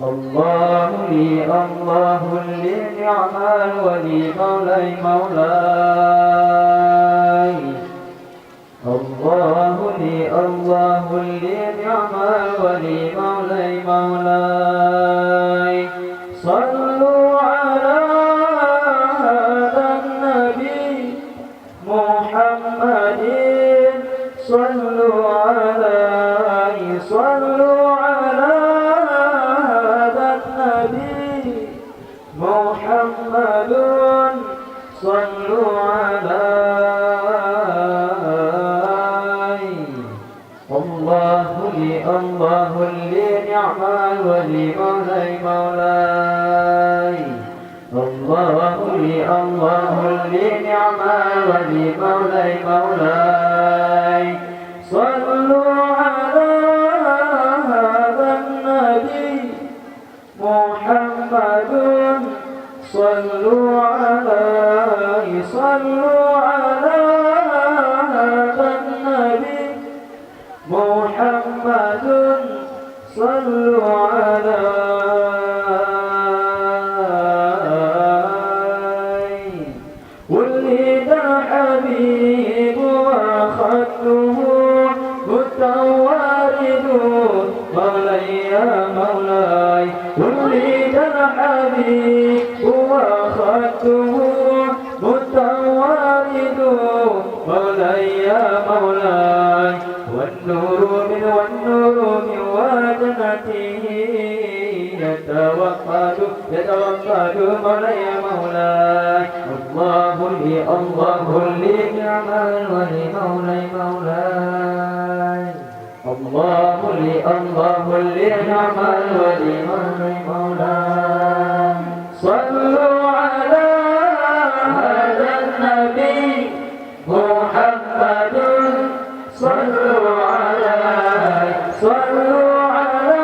الله لي الله لي نعم الولي مولاي مولاي الله لي نعم الولي مولاي مولاي صلوا على هذا النبي محمد صلوا عليه صلوا على هذا النبي محمد صلوا عليه الله لي نعم الولي مولاي مولاي الله لي نعم الولي مولاي مولاي صلوا على هذا النبي محمد صلوا عليه صلوا على هذا النبي محمد صلوا عليه ولد الحبيب وخده متوارد مولاي يا مولاي ولد الحبيب وخده متوارد مولاي يا مولاي والنور من وجنته يتوقد مولاي يا مولاي الله لي نعم الولي مولاي مولاي الله لي نعم الولي مولاي مولاي صلوا على هذا النبي محمد صلوا عليه صلوا على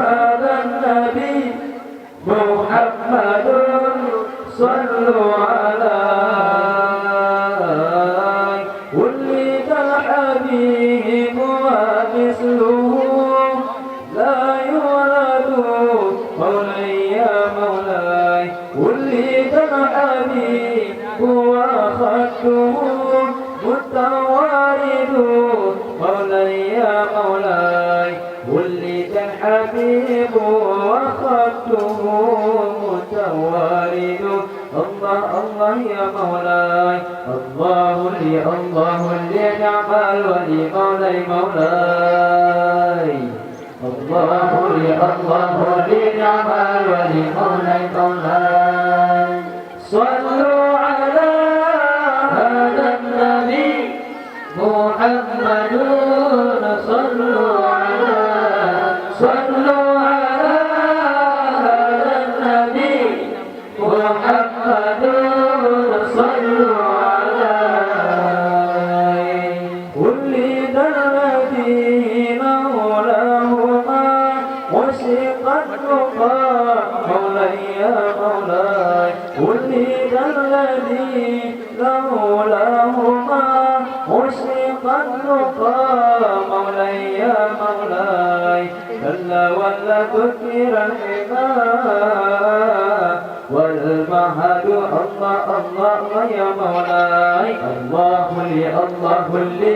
هذا النبي محمد صلوا عليه ولد الحبيب ومثله لا يولد مولاي يا مولاي ولد الحبيب وخده متوارد مولاي يا مولاي ولد الحبيب وخده متوارد الله يا مولاي الله لي نعم الولي مولاي مولاي الله لي نعم الولي مولاي مولاي صلوا على هذا النبي محمد صلوا على هذا النبي محمد صلوا عليه ولد الذين مولاهما وسقت نقاء مولاي يا مولاي ولد الذي لولاهما وسقت نقاء مولاي يا مولاي كلا ولا ذكر الحمام والمهد الله يا مولاي الله لي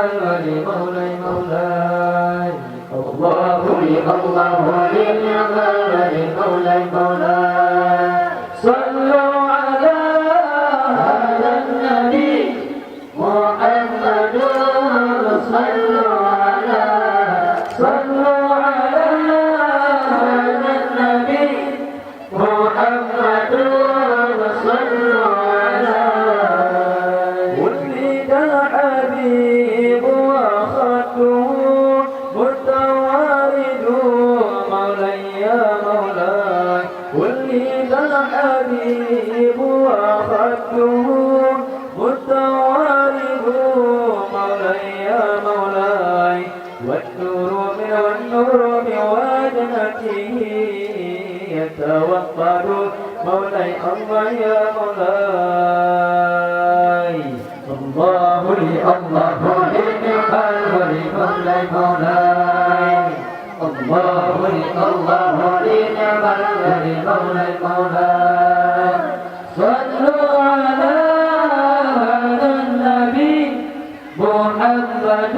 الولي مولاي مولاي الله لي الولي مولاي مولاي صلوا على هذا النبي محمد صلوا على هذا النبي محمد صلوا عليه ولد الحبيب وخده متوارد مولاي يا مولاي ولد الحبيب وخده متوارد مولاي يا مولاي والنور من وجنته يتوقد مولاي الله يا مولاي الله لي نعم الولي مولاي مولاي الله الله لنعم الذي مولاي مولاي صلوا على هذا النبي محمد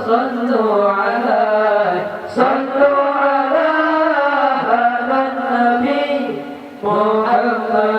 صلوا عليه صلوا على هذا النبي محمد